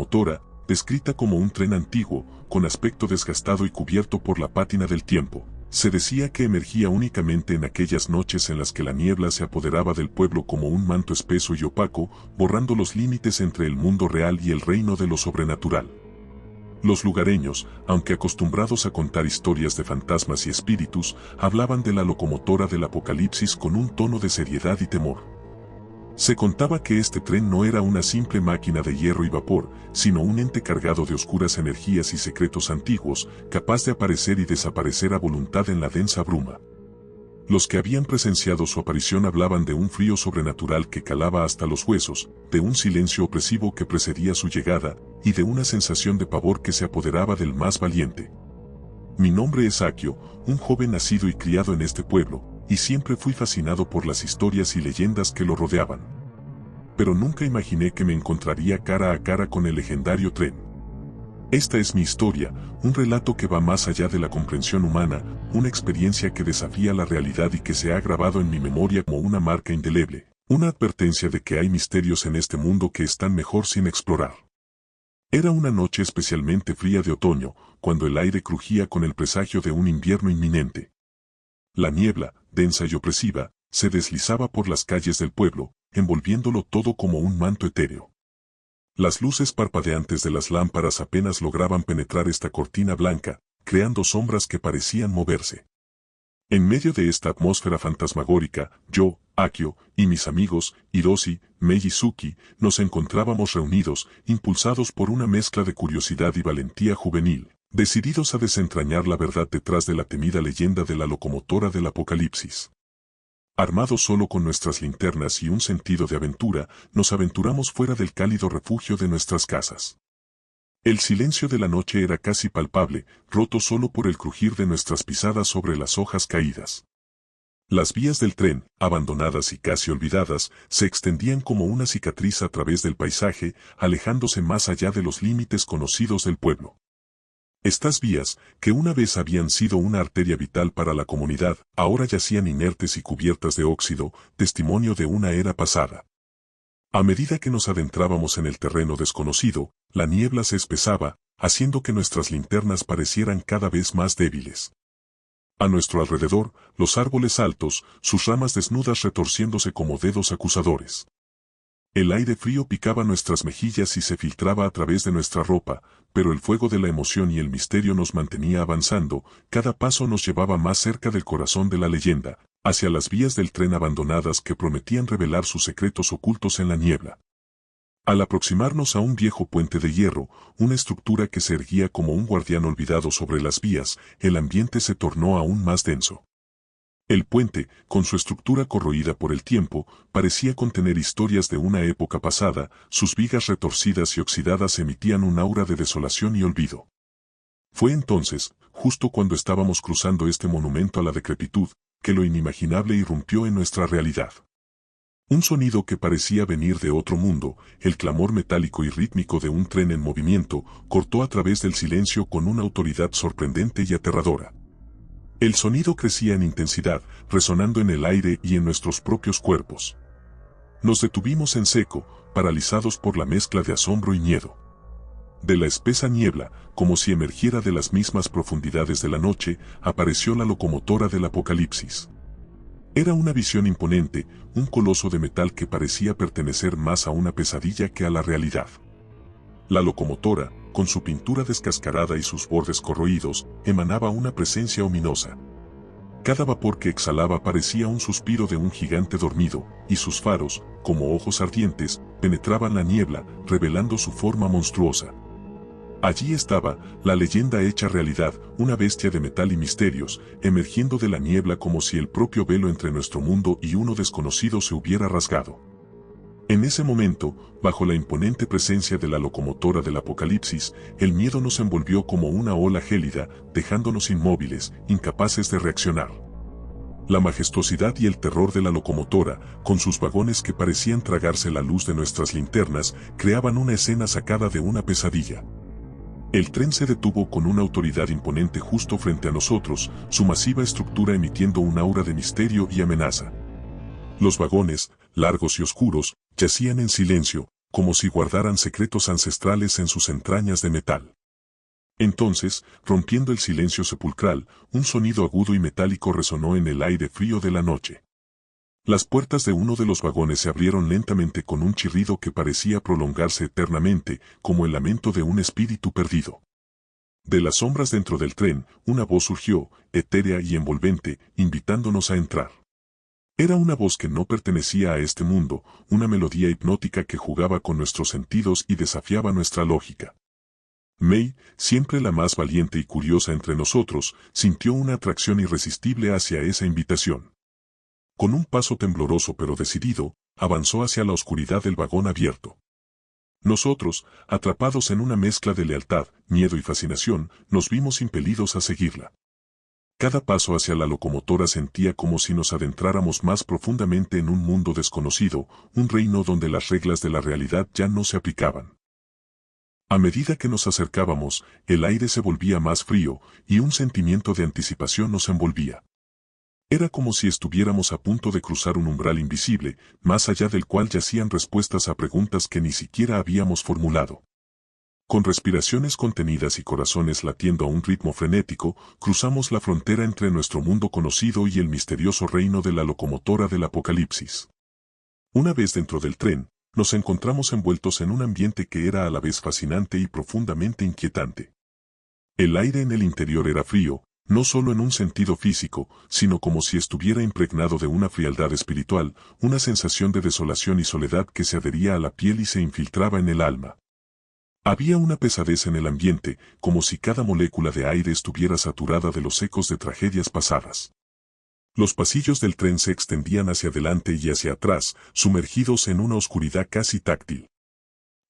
locomotora, descrita como un tren antiguo, con aspecto desgastado y cubierto por la pátina del tiempo, se decía que emergía únicamente en aquellas noches en las que la niebla se apoderaba del pueblo como un manto espeso y opaco, borrando los límites entre el mundo real y el reino de lo sobrenatural. Los lugareños, aunque acostumbrados a contar historias de fantasmas y espíritus, hablaban de la locomotora del apocalipsis con un tono de seriedad y temor. Se contaba que este tren no era una simple máquina de hierro y vapor, sino un ente cargado de oscuras energías y secretos antiguos, capaz de aparecer y desaparecer a voluntad en la densa bruma. Los que habían presenciado su aparición hablaban de un frío sobrenatural que calaba hasta los huesos, de un silencio opresivo que precedía su llegada, y de una sensación de pavor que se apoderaba del más valiente. Mi nombre es Akio, un joven nacido y criado en este pueblo, y siempre fui fascinado por las historias y leyendas que lo rodeaban. Pero nunca imaginé que me encontraría cara a cara con el legendario tren. Esta es mi historia, un relato que va más allá de la comprensión humana, una experiencia que desafía la realidad y que se ha grabado en mi memoria como una marca indeleble, una advertencia de que hay misterios en este mundo que están mejor sin explorar. Era una noche especialmente fría de otoño, cuando el aire crujía con el presagio de un invierno inminente. La niebla, densa y opresiva, se deslizaba por las calles del pueblo, envolviéndolo todo como un manto etéreo. Las luces parpadeantes de las lámparas apenas lograban penetrar esta cortina blanca, creando sombras que parecían moverse. En medio de esta atmósfera fantasmagórica, yo, Akio, y mis amigos, Hiroshi, Mei y Suki, nos encontrábamos reunidos, impulsados por una mezcla de curiosidad y valentía juvenil, decididos a desentrañar la verdad detrás de la temida leyenda de la locomotora del apocalipsis. Armados solo con nuestras linternas y un sentido de aventura, nos aventuramos fuera del cálido refugio de nuestras casas. El silencio de la noche era casi palpable, roto solo por el crujir de nuestras pisadas sobre las hojas caídas. Las vías del tren, abandonadas y casi olvidadas, se extendían como una cicatriz a través del paisaje, alejándose más allá de los límites conocidos del pueblo. Estas vías, que una vez habían sido una arteria vital para la comunidad, ahora yacían inertes y cubiertas de óxido, testimonio de una era pasada. A medida que nos adentrábamos en el terreno desconocido, la niebla se espesaba, haciendo que nuestras linternas parecieran cada vez más débiles. A nuestro alrededor, los árboles altos, sus ramas desnudas retorciéndose como dedos acusadores. El aire frío picaba nuestras mejillas y se filtraba a través de nuestra ropa, pero el fuego de la emoción y el misterio nos mantenía avanzando, cada paso nos llevaba más cerca del corazón de la leyenda, hacia las vías del tren abandonadas que prometían revelar sus secretos ocultos en la niebla. Al aproximarnos a un viejo puente de hierro, una estructura que se erguía como un guardián olvidado sobre las vías, el ambiente se tornó aún más denso. El puente, con su estructura corroída por el tiempo, parecía contener historias de una época pasada, sus vigas retorcidas y oxidadas emitían un aura de desolación y olvido. Fue entonces, justo cuando estábamos cruzando este monumento a la decrepitud, que lo inimaginable irrumpió en nuestra realidad. Un sonido que parecía venir de otro mundo, el clamor metálico y rítmico de un tren en movimiento, cortó a través del silencio con una autoridad sorprendente y aterradora. El sonido crecía en intensidad, resonando en el aire y en nuestros propios cuerpos. Nos detuvimos en seco, paralizados por la mezcla de asombro y miedo. De la espesa niebla, como si emergiera de las mismas profundidades de la noche, apareció la locomotora del apocalipsis. Era una visión imponente, un coloso de metal que parecía pertenecer más a una pesadilla que a la realidad. La locomotora, con su pintura descascarada y sus bordes corroídos, emanaba una presencia ominosa. Cada vapor que exhalaba parecía un suspiro de un gigante dormido, y sus faros, como ojos ardientes, penetraban la niebla, revelando su forma monstruosa. Allí estaba, la leyenda hecha realidad, una bestia de metal y misterios, emergiendo de la niebla como si el propio velo entre nuestro mundo y uno desconocido se hubiera rasgado. En ese momento, bajo la imponente presencia de la locomotora del apocalipsis, el miedo nos envolvió como una ola gélida, dejándonos inmóviles, incapaces de reaccionar. La majestuosidad y el terror de la locomotora, con sus vagones que parecían tragarse la luz de nuestras linternas, creaban una escena sacada de una pesadilla. El tren se detuvo con una autoridad imponente justo frente a nosotros, su masiva estructura emitiendo un aura de misterio y amenaza. Los vagones, largos y oscuros, yacían en silencio, como si guardaran secretos ancestrales en sus entrañas de metal. Entonces, rompiendo el silencio sepulcral, un sonido agudo y metálico resonó en el aire frío de la noche. Las puertas de uno de los vagones se abrieron lentamente con un chirrido que parecía prolongarse eternamente, como el lamento de un espíritu perdido. De las sombras dentro del tren, una voz surgió, etérea y envolvente, invitándonos a entrar. Era una voz que no pertenecía a este mundo, una melodía hipnótica que jugaba con nuestros sentidos y desafiaba nuestra lógica. May, siempre la más valiente y curiosa entre nosotros, sintió una atracción irresistible hacia esa invitación. Con un paso tembloroso pero decidido, avanzó hacia la oscuridad del vagón abierto. Nosotros, atrapados en una mezcla de lealtad, miedo y fascinación, nos vimos impelidos a seguirla. Cada paso hacia la locomotora sentía como si nos adentráramos más profundamente en un mundo desconocido, un reino donde las reglas de la realidad ya no se aplicaban. A medida que nos acercábamos, el aire se volvía más frío, y un sentimiento de anticipación nos envolvía. Era como si estuviéramos a punto de cruzar un umbral invisible, más allá del cual yacían respuestas a preguntas que ni siquiera habíamos formulado. Con respiraciones contenidas y corazones latiendo a un ritmo frenético, cruzamos la frontera entre nuestro mundo conocido y el misterioso reino de la locomotora del apocalipsis. Una vez dentro del tren, nos encontramos envueltos en un ambiente que era a la vez fascinante y profundamente inquietante. El aire en el interior era frío, no solo en un sentido físico, sino como si estuviera impregnado de una frialdad espiritual, una sensación de desolación y soledad que se adhería a la piel y se infiltraba en el alma. Había una pesadez en el ambiente, como si cada molécula de aire estuviera saturada de los ecos de tragedias pasadas. Los pasillos del tren se extendían hacia adelante y hacia atrás, sumergidos en una oscuridad casi táctil.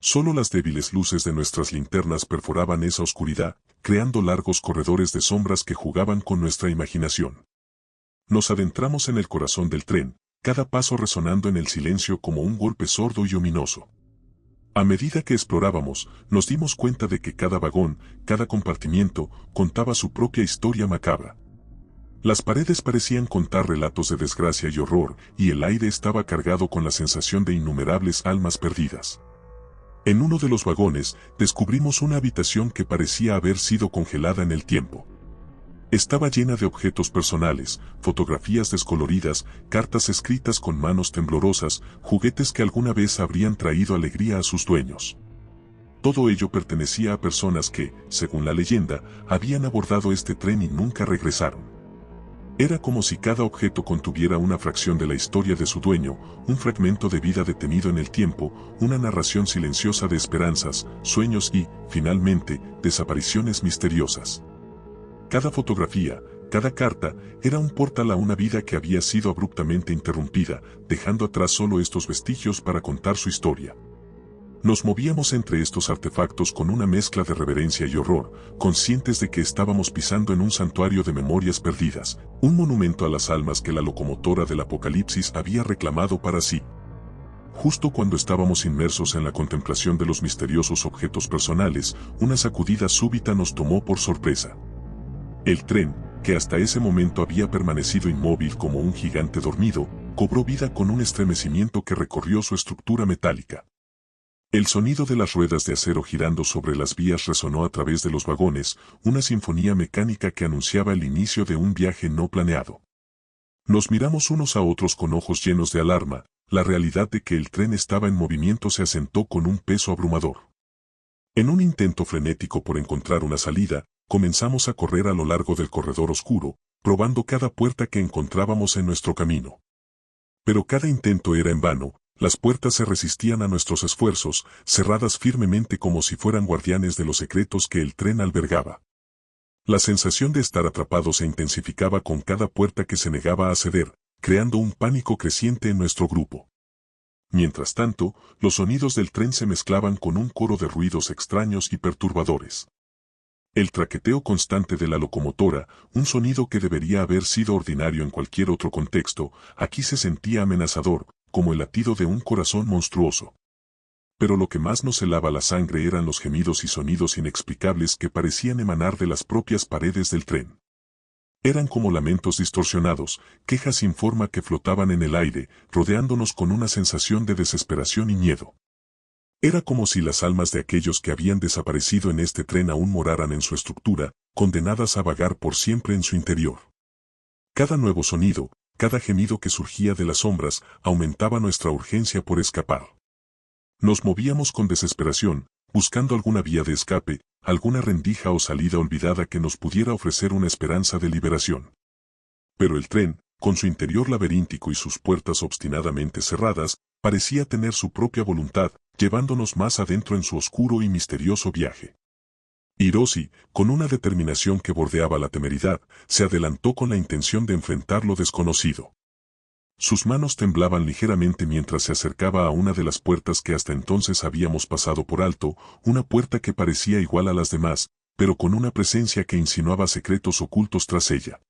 Solo las débiles luces de nuestras linternas perforaban esa oscuridad, creando largos corredores de sombras que jugaban con nuestra imaginación. Nos adentramos en el corazón del tren, cada paso resonando en el silencio como un golpe sordo y ominoso. A medida que explorábamos, nos dimos cuenta de que cada vagón, cada compartimiento, contaba su propia historia macabra. Las paredes parecían contar relatos de desgracia y horror, y el aire estaba cargado con la sensación de innumerables almas perdidas. En uno de los vagones, descubrimos una habitación que parecía haber sido congelada en el tiempo. Estaba llena de objetos personales, fotografías descoloridas, cartas escritas con manos temblorosas, juguetes que alguna vez habrían traído alegría a sus dueños. Todo ello pertenecía a personas que, según la leyenda, habían abordado este tren y nunca regresaron. Era como si cada objeto contuviera una fracción de la historia de su dueño, un fragmento de vida detenido en el tiempo, una narración silenciosa de esperanzas, sueños y, finalmente, desapariciones misteriosas. Cada fotografía, cada carta, era un portal a una vida que había sido abruptamente interrumpida, dejando atrás solo estos vestigios para contar su historia. Nos movíamos entre estos artefactos con una mezcla de reverencia y horror, conscientes de que estábamos pisando en un santuario de memorias perdidas, un monumento a las almas que la locomotora del apocalipsis había reclamado para sí. Justo cuando estábamos inmersos en la contemplación de los misteriosos objetos personales, una sacudida súbita nos tomó por sorpresa. El tren, que hasta ese momento había permanecido inmóvil como un gigante dormido, cobró vida con un estremecimiento que recorrió su estructura metálica. El sonido de las ruedas de acero girando sobre las vías resonó a través de los vagones, una sinfonía mecánica que anunciaba el inicio de un viaje no planeado. Nos miramos unos a otros con ojos llenos de alarma, la realidad de que el tren estaba en movimiento se asentó con un peso abrumador. En un intento frenético por encontrar una salida, comenzamos a correr a lo largo del corredor oscuro, probando cada puerta que encontrábamos en nuestro camino. Pero cada intento era en vano, las puertas se resistían a nuestros esfuerzos, cerradas firmemente como si fueran guardianes de los secretos que el tren albergaba. La sensación de estar atrapados se intensificaba con cada puerta que se negaba a ceder, creando un pánico creciente en nuestro grupo. Mientras tanto, los sonidos del tren se mezclaban con un coro de ruidos extraños y perturbadores. El traqueteo constante de la locomotora, un sonido que debería haber sido ordinario en cualquier otro contexto, aquí se sentía amenazador, como el latido de un corazón monstruoso. Pero lo que más nos helaba la sangre eran los gemidos y sonidos inexplicables que parecían emanar de las propias paredes del tren. Eran como lamentos distorsionados, quejas sin forma que flotaban en el aire, rodeándonos con una sensación de desesperación y miedo. Era como si las almas de aquellos que habían desaparecido en este tren aún moraran en su estructura, condenadas a vagar por siempre en su interior. Cada nuevo sonido, cada gemido que surgía de las sombras, aumentaba nuestra urgencia por escapar. Nos movíamos con desesperación, buscando alguna vía de escape, alguna rendija o salida olvidada que nos pudiera ofrecer una esperanza de liberación. Pero el tren, con su interior laberíntico y sus puertas obstinadamente cerradas, parecía tener su propia voluntad, llevándonos más adentro en su oscuro y misterioso viaje. Hiroshi, con una determinación que bordeaba la temeridad, se adelantó con la intención de enfrentar lo desconocido. Sus manos temblaban ligeramente mientras se acercaba a una de las puertas que hasta entonces habíamos pasado por alto, una puerta que parecía igual a las demás, pero con una presencia que insinuaba secretos ocultos tras ella.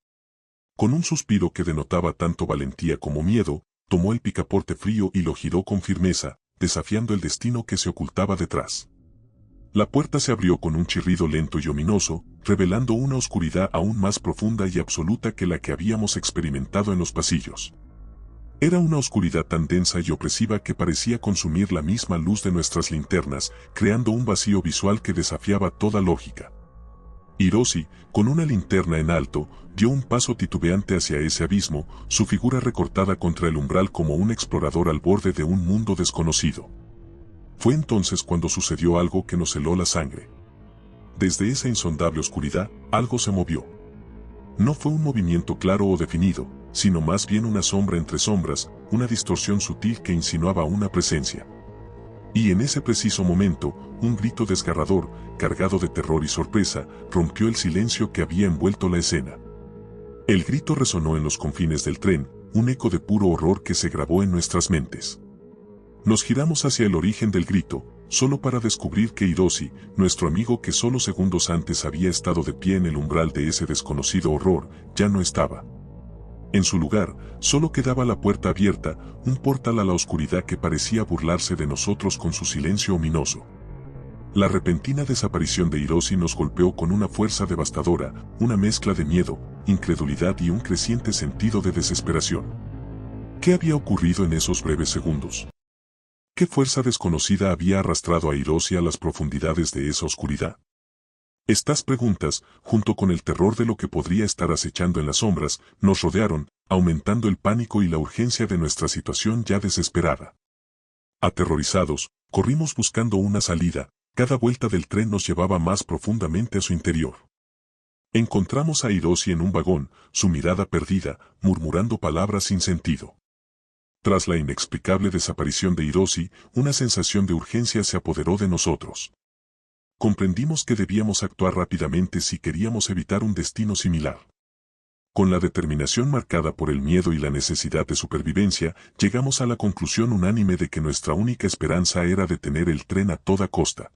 Con un suspiro que denotaba tanto valentía como miedo, tomó el picaporte frío y lo giró con firmeza, desafiando el destino que se ocultaba detrás. La puerta se abrió con un chirrido lento y ominoso, revelando una oscuridad aún más profunda y absoluta que la que habíamos experimentado en los pasillos. Era una oscuridad tan densa y opresiva que parecía consumir la misma luz de nuestras linternas, creando un vacío visual que desafiaba toda lógica. Hiroshi, con una linterna en alto, dio un paso titubeante hacia ese abismo, su figura recortada contra el umbral como un explorador al borde de un mundo desconocido. Fue entonces cuando sucedió algo que nos heló la sangre. Desde esa insondable oscuridad, algo se movió. No fue un movimiento claro o definido, sino más bien una sombra entre sombras, una distorsión sutil que insinuaba una presencia. Y en ese preciso momento, un grito desgarrador, cargado de terror y sorpresa, rompió el silencio que había envuelto la escena. El grito resonó en los confines del tren, un eco de puro horror que se grabó en nuestras mentes. Nos giramos hacia el origen del grito, solo para descubrir que Hiroshi, nuestro amigo que solo segundos antes había estado de pie en el umbral de ese desconocido horror, ya no estaba. En su lugar, solo quedaba la puerta abierta, un portal a la oscuridad que parecía burlarse de nosotros con su silencio ominoso. La repentina desaparición de Hiroshi nos golpeó con una fuerza devastadora, una mezcla de miedo, incredulidad y un creciente sentido de desesperación. ¿Qué había ocurrido en esos breves segundos? ¿Qué fuerza desconocida había arrastrado a Hiroshi a las profundidades de esa oscuridad? Estas preguntas, junto con el terror de lo que podría estar acechando en las sombras, nos rodearon, aumentando el pánico y la urgencia de nuestra situación ya desesperada. Aterrorizados, corrimos buscando una salida, cada vuelta del tren nos llevaba más profundamente a su interior. Encontramos a Hiroshi en un vagón, su mirada perdida, murmurando palabras sin sentido. Tras la inexplicable desaparición de Hiroshi, una sensación de urgencia se apoderó de nosotros. Comprendimos que debíamos actuar rápidamente si queríamos evitar un destino similar. Con la determinación marcada por el miedo y la necesidad de supervivencia, llegamos a la conclusión unánime de que nuestra única esperanza era detener el tren a toda costa.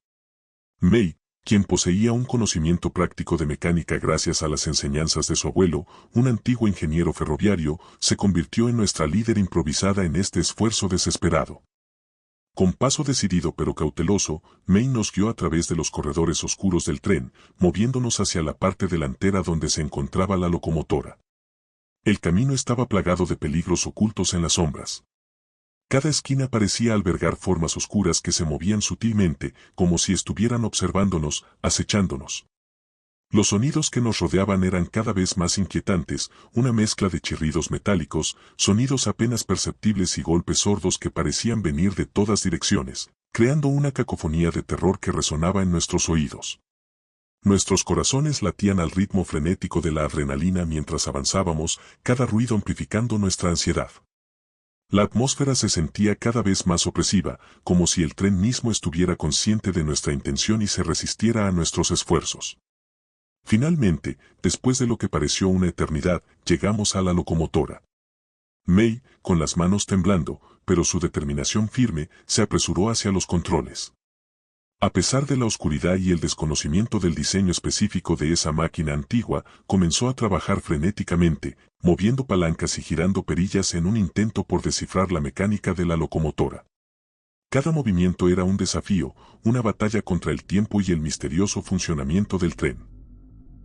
Mei, quien poseía un conocimiento práctico de mecánica gracias a las enseñanzas de su abuelo, un antiguo ingeniero ferroviario, se convirtió en nuestra líder improvisada en este esfuerzo desesperado. Con paso decidido pero cauteloso, Mei nos guió a través de los corredores oscuros del tren, moviéndonos hacia la parte delantera donde se encontraba la locomotora. El camino estaba plagado de peligros ocultos en las sombras. Cada esquina parecía albergar formas oscuras que se movían sutilmente, como si estuvieran observándonos, acechándonos. Los sonidos que nos rodeaban eran cada vez más inquietantes, una mezcla de chirridos metálicos, sonidos apenas perceptibles y golpes sordos que parecían venir de todas direcciones, creando una cacofonía de terror que resonaba en nuestros oídos. Nuestros corazones latían al ritmo frenético de la adrenalina mientras avanzábamos, cada ruido amplificando nuestra ansiedad. La atmósfera se sentía cada vez más opresiva, como si el tren mismo estuviera consciente de nuestra intención y se resistiera a nuestros esfuerzos. Finalmente, después de lo que pareció una eternidad, llegamos a la locomotora. Mei, con las manos temblando, pero su determinación firme, se apresuró hacia los controles. A pesar de la oscuridad y el desconocimiento del diseño específico de esa máquina antigua, comenzó a trabajar frenéticamente, moviendo palancas y girando perillas en un intento por descifrar la mecánica de la locomotora. Cada movimiento era un desafío, una batalla contra el tiempo y el misterioso funcionamiento del tren.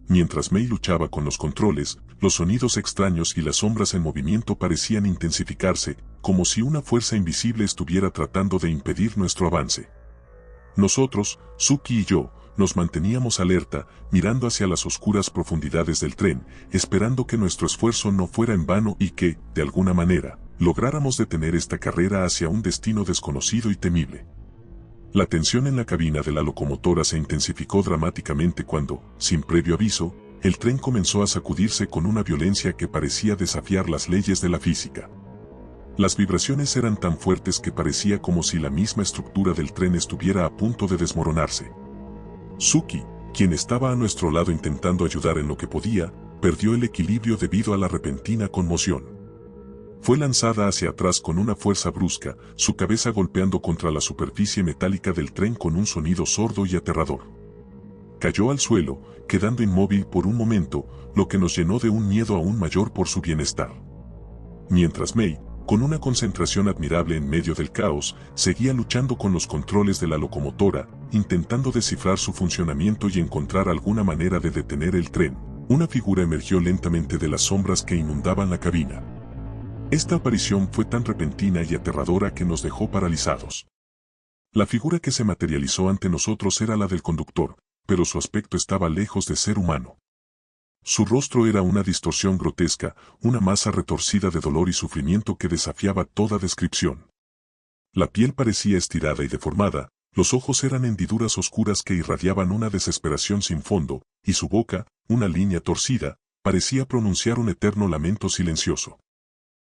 Mientras Mei luchaba con los controles, los sonidos extraños y las sombras en movimiento parecían intensificarse, como si una fuerza invisible estuviera tratando de impedir nuestro avance. Nosotros, Suki y yo, nos manteníamos alerta, mirando hacia las oscuras profundidades del tren, esperando que nuestro esfuerzo no fuera en vano y que, de alguna manera, lográramos detener esta carrera hacia un destino desconocido y temible. La tensión en la cabina de la locomotora se intensificó dramáticamente cuando, sin previo aviso, el tren comenzó a sacudirse con una violencia que parecía desafiar las leyes de la física. Las vibraciones eran tan fuertes que parecía como si la misma estructura del tren estuviera a punto de desmoronarse. Suki, quien estaba a nuestro lado intentando ayudar en lo que podía, perdió el equilibrio debido a la repentina conmoción. Fue lanzada hacia atrás con una fuerza brusca, su cabeza golpeando contra la superficie metálica del tren con un sonido sordo y aterrador. Cayó al suelo, quedando inmóvil por un momento, lo que nos llenó de un miedo aún mayor por su bienestar. Mientras Mei, con una concentración admirable en medio del caos, seguía luchando con los controles de la locomotora, intentando descifrar su funcionamiento y encontrar alguna manera de detener el tren. Una figura emergió lentamente de las sombras que inundaban la cabina. Esta aparición fue tan repentina y aterradora que nos dejó paralizados. La figura que se materializó ante nosotros era la del conductor, pero su aspecto estaba lejos de ser humano. Su rostro era una distorsión grotesca, una masa retorcida de dolor y sufrimiento que desafiaba toda descripción. La piel parecía estirada y deformada, los ojos eran hendiduras oscuras que irradiaban una desesperación sin fondo, y su boca, una línea torcida, parecía pronunciar un eterno lamento silencioso.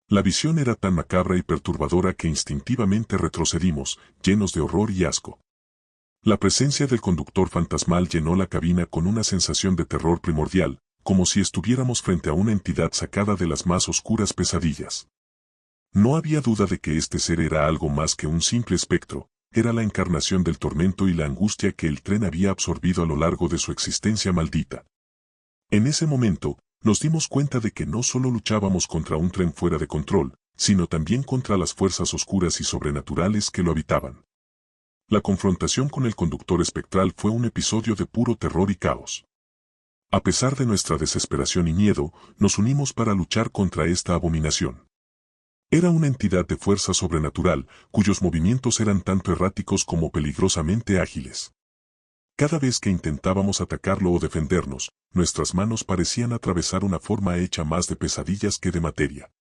La visión era tan macabra y perturbadora que instintivamente retrocedimos, llenos de horror y asco. La presencia del conductor fantasmal llenó la cabina con una sensación de terror primordial, como si estuviéramos frente a una entidad sacada de las más oscuras pesadillas. No había duda de que este ser era algo más que un simple espectro, era la encarnación del tormento y la angustia que el tren había absorbido a lo largo de su existencia maldita. En ese momento, nos dimos cuenta de que no solo luchábamos contra un tren fuera de control, sino también contra las fuerzas oscuras y sobrenaturales que lo habitaban. La confrontación con el conductor espectral fue un episodio de puro terror y caos. A pesar de nuestra desesperación y miedo, nos unimos para luchar contra esta abominación. Era una entidad de fuerza sobrenatural, cuyos movimientos eran tanto erráticos como peligrosamente ágiles. Cada vez que intentábamos atacarlo o defendernos, nuestras manos parecían atravesar una forma hecha más de pesadillas que de materia.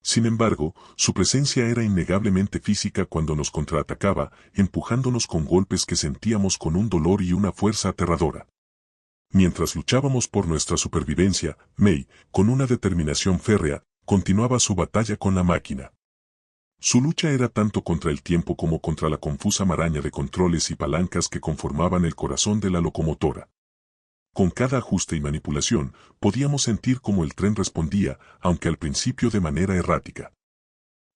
Sin embargo, su presencia era innegablemente física cuando nos contraatacaba, empujándonos con golpes que sentíamos con un dolor y una fuerza aterradora. Mientras luchábamos por nuestra supervivencia, Mei, con una determinación férrea, continuaba su batalla con la máquina. Su lucha era tanto contra el tiempo como contra la confusa maraña de controles y palancas que conformaban el corazón de la locomotora. Con cada ajuste y manipulación, podíamos sentir cómo el tren respondía, aunque al principio de manera errática.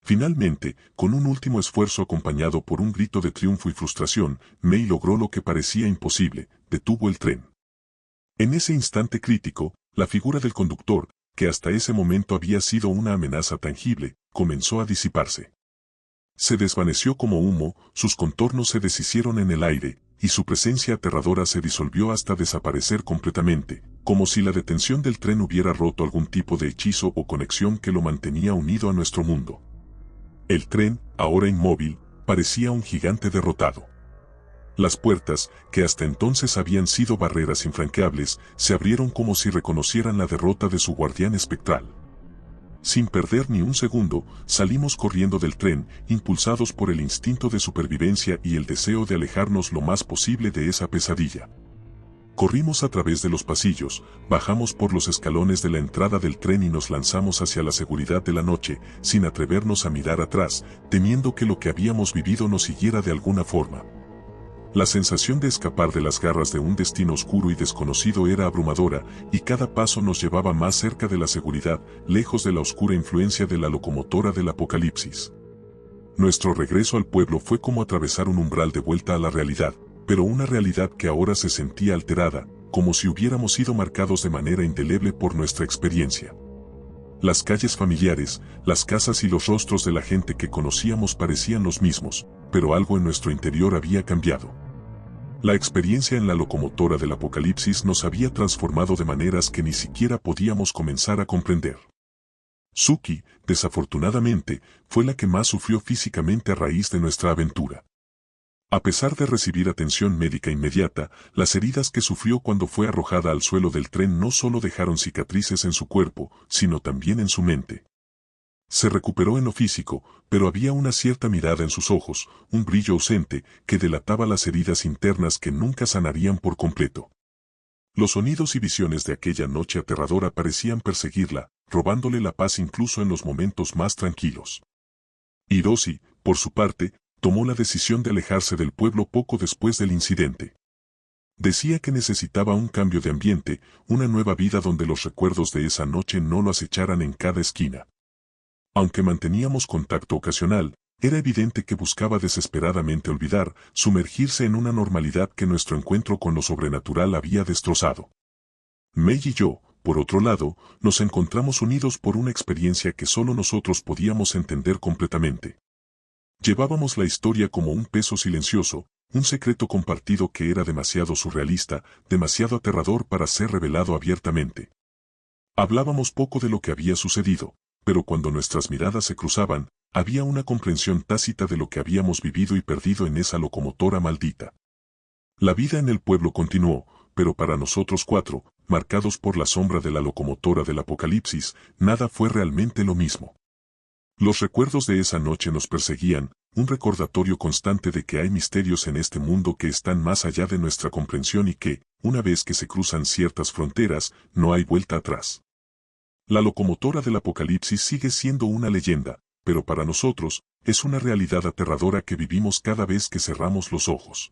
Finalmente, con un último esfuerzo acompañado por un grito de triunfo y frustración, Mei logró lo que parecía imposible, detuvo el tren. En ese instante crítico, la figura del conductor, que hasta ese momento había sido una amenaza tangible, comenzó a disiparse. Se desvaneció como humo, sus contornos se deshicieron en el aire, y su presencia aterradora se disolvió hasta desaparecer completamente, como si la detención del tren hubiera roto algún tipo de hechizo o conexión que lo mantenía unido a nuestro mundo. El tren, ahora inmóvil, parecía un gigante derrotado. Las puertas, que hasta entonces habían sido barreras infranqueables, se abrieron como si reconocieran la derrota de su guardián espectral. Sin perder ni un segundo, salimos corriendo del tren, impulsados por el instinto de supervivencia y el deseo de alejarnos lo más posible de esa pesadilla. Corrimos a través de los pasillos, bajamos por los escalones de la entrada del tren y nos lanzamos hacia la seguridad de la noche, sin atrevernos a mirar atrás, temiendo que lo que habíamos vivido nos siguiera de alguna forma. La sensación de escapar de las garras de un destino oscuro y desconocido era abrumadora, y cada paso nos llevaba más cerca de la seguridad, lejos de la oscura influencia de la locomotora del apocalipsis. Nuestro regreso al pueblo fue como atravesar un umbral de vuelta a la realidad, pero una realidad que ahora se sentía alterada, como si hubiéramos sido marcados de manera indeleble por nuestra experiencia. Las calles familiares, las casas y los rostros de la gente que conocíamos parecían los mismos, pero algo en nuestro interior había cambiado. La experiencia en la locomotora del apocalipsis nos había transformado de maneras que ni siquiera podíamos comenzar a comprender. Suki, desafortunadamente, fue la que más sufrió físicamente a raíz de nuestra aventura. A pesar de recibir atención médica inmediata, las heridas que sufrió cuando fue arrojada al suelo del tren no solo dejaron cicatrices en su cuerpo, sino también en su mente. Se recuperó en lo físico, pero había una cierta mirada en sus ojos, un brillo ausente, que delataba las heridas internas que nunca sanarían por completo. Los sonidos y visiones de aquella noche aterradora parecían perseguirla, robándole la paz incluso en los momentos más tranquilos. Hiroshi, por su parte, tomó la decisión de alejarse del pueblo poco después del incidente. Decía que necesitaba un cambio de ambiente, una nueva vida donde los recuerdos de esa noche no lo acecharan en cada esquina. Aunque manteníamos contacto ocasional, era evidente que buscaba desesperadamente olvidar, sumergirse en una normalidad que nuestro encuentro con lo sobrenatural había destrozado. Mei y yo, por otro lado, nos encontramos unidos por una experiencia que solo nosotros podíamos entender completamente. Llevábamos la historia como un peso silencioso, un secreto compartido que era demasiado surrealista, demasiado aterrador para ser revelado abiertamente. Hablábamos poco de lo que había sucedido, pero cuando nuestras miradas se cruzaban, había una comprensión tácita de lo que habíamos vivido y perdido en esa locomotora maldita. La vida en el pueblo continuó, pero para nosotros cuatro, marcados por la sombra de la locomotora del apocalipsis, nada fue realmente lo mismo. Los recuerdos de esa noche nos perseguían, un recordatorio constante de que hay misterios en este mundo que están más allá de nuestra comprensión y que, una vez que se cruzan ciertas fronteras, no hay vuelta atrás. La locomotora del apocalipsis sigue siendo una leyenda, pero para nosotros, es una realidad aterradora que vivimos cada vez que cerramos los ojos.